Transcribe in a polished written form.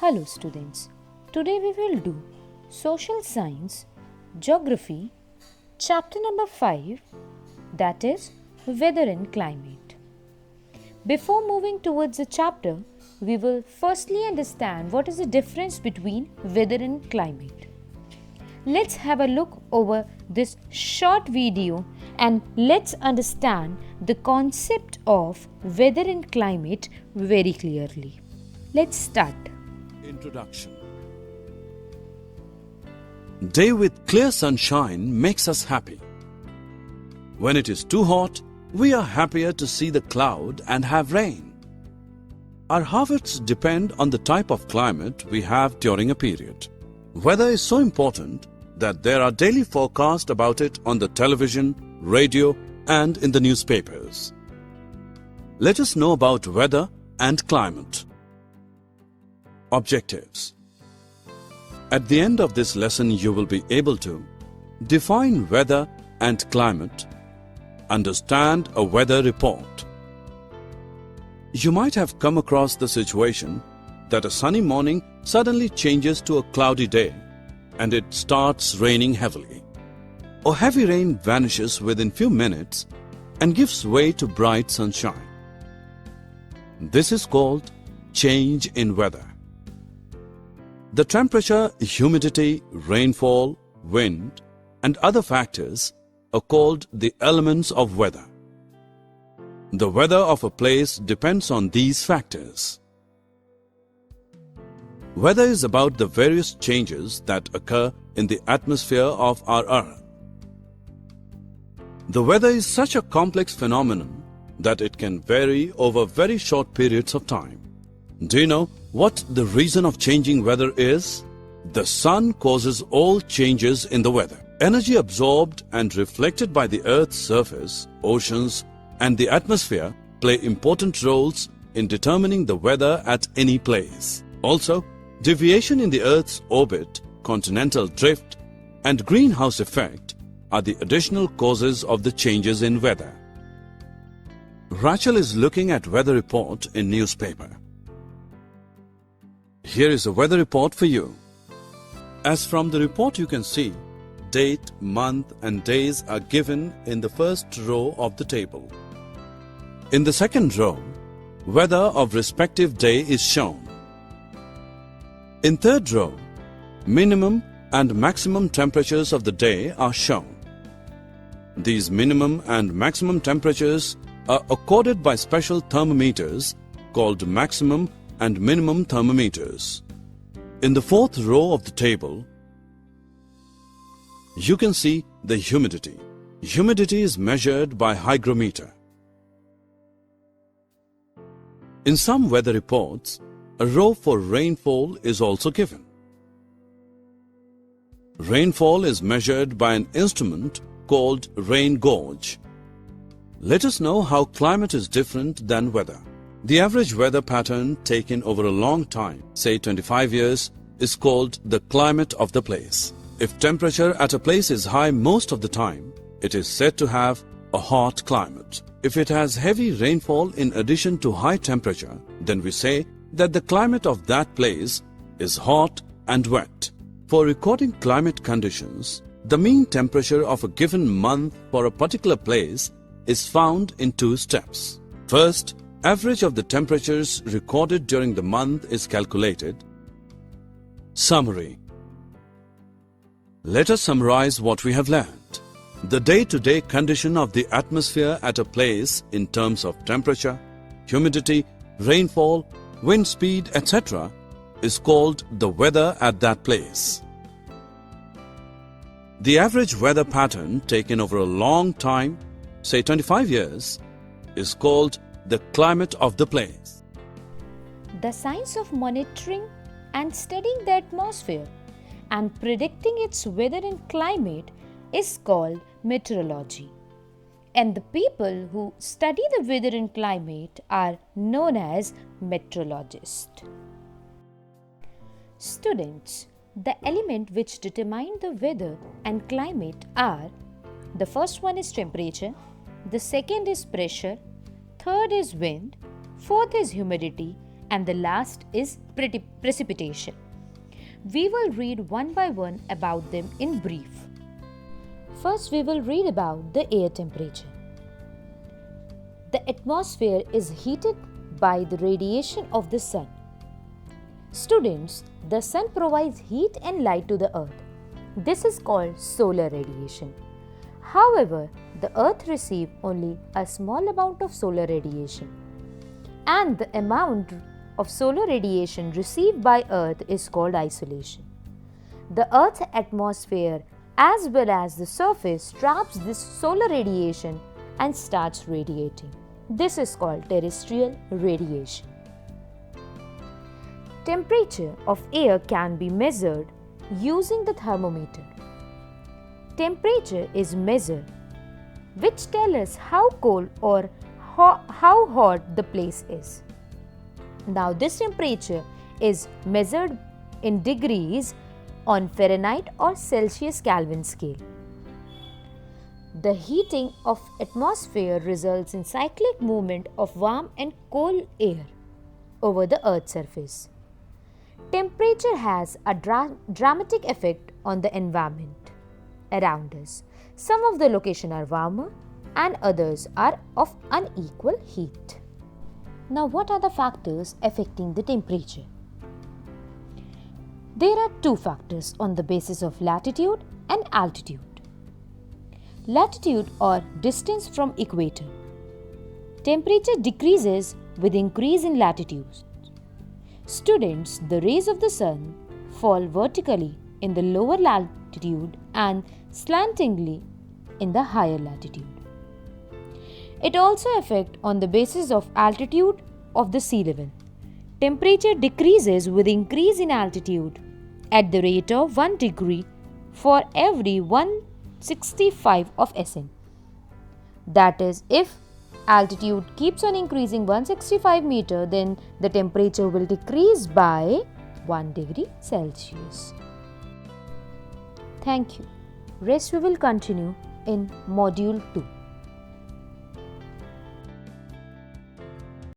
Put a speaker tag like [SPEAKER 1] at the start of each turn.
[SPEAKER 1] Hello students, today we will do Social Science, Geography, chapter number 5, that is Weather and Climate. Before moving towards the chapter, we will firstly understand what is the difference between weather and climate. Let's have a look over this short video and let's understand the concept of weather and climate very clearly. Let's start.
[SPEAKER 2] Introduction. Day with clear sunshine makes us happy. When it is too hot, we are happier to see the cloud and have rain. Our habits depend on the type of climate we have during a period. Weather is so important that there are daily forecasts about it on the television, radio, and in the newspapers. Let us know about weather and climate. Objectives. At the end of this lesson, you will be able to define weather and climate, understand a weather report. You might have come across the situation that a sunny morning suddenly changes to a cloudy day and it starts raining heavily. Or heavy rain vanishes within few minutes and gives way to bright sunshine. This is called change in weather. The temperature, humidity, rainfall, wind, and other factors are called the elements of weather. The weather of a place depends on these factors. Weather is about the various changes that occur in the atmosphere of our Earth. The weather is such a complex phenomenon that it can vary over very short periods of time. Do you know what the reason of changing weather is? The sun causes all changes in the weather. Energy absorbed and reflected by the Earth's surface, oceans, and the atmosphere play important roles in determining the weather at any place. Also, deviation in the Earth's orbit, continental drift, and greenhouse effect are the additional causes of the changes in weather. Rachel is looking at weather report in newspaper. Here is a weather report for you. As from the report you can see, date, month and days are given in the first row of the table. In the second row, weather of respective day is shown. In third row, minimum and maximum temperatures of the day are shown. These minimum and maximum temperatures are accorded by special thermometers called maximum and minimum thermometers. In the fourth row of the table, you can see the humidity. Humidity is measured by hygrometer. In some weather reports, a row for rainfall is also given. Rainfall is measured by an instrument called rain gauge. Let us know how climate is different than weather. The average weather pattern taken over a long time, say 25 years, is called the climate of the place. If temperature at a place is high most of the time, it is said to have a hot climate. If it has heavy rainfall in addition to high temperature, then we say that the climate of that place is hot and wet. For recording climate conditions, the mean temperature of a given month for a particular place is found in two steps. First, average of the temperatures recorded during the month is calculated. Summary. Let us summarize what we have learned. The day-to-day condition of the atmosphere at a place in terms of temperature, humidity, rainfall, wind speed, etc. is called the weather at that place. The average weather pattern taken over a long time, say 25 years, is called the climate of the place.
[SPEAKER 1] The science of monitoring and studying the atmosphere and predicting its weather and climate is called meteorology. And the people who study the weather and climate are known as meteorologists. Students, the element which determine the weather and climate are: the first one is temperature, the second is pressure, third is wind, fourth is humidity, and the last is precipitation. We will read one by one about them in brief. First, we will read about the air temperature. The atmosphere is heated by the radiation of the sun. Students, the sun provides heat and light to the earth. This is called solar radiation. However, the earth receives only a small amount of solar radiation, and the amount of solar radiation received by earth is called isolation. The earth's atmosphere as well as the surface traps this solar radiation and starts radiating. This is called terrestrial radiation. Temperature of air can be measured using the thermometer. Temperature is measured, which tells us how cold or how hot the place is. Now, this temperature is measured in degrees on Fahrenheit or Celsius Kelvin scale. The heating of atmosphere results in cyclic movement of warm and cold air over the Earth's surface. Temperature has a dramatic effect on the environment around us. Some of the locations are warmer and others are of unequal heat. Now, what are the factors affecting the temperature? There are two factors on the basis of latitude and altitude. Latitude or distance from equator. Temperature decreases with increase in latitude. Students, the rays of the sun fall vertically in the lower latitude and slantingly in the higher latitude. It also affects on the basis of altitude of the sea level. Temperature decreases with increase in altitude at the rate of 1 degree for every 165 of SN. That is, if altitude keeps on increasing 165 meter, then the temperature will decrease by 1 degree Celsius. Thank you. Rest we will continue in module 2.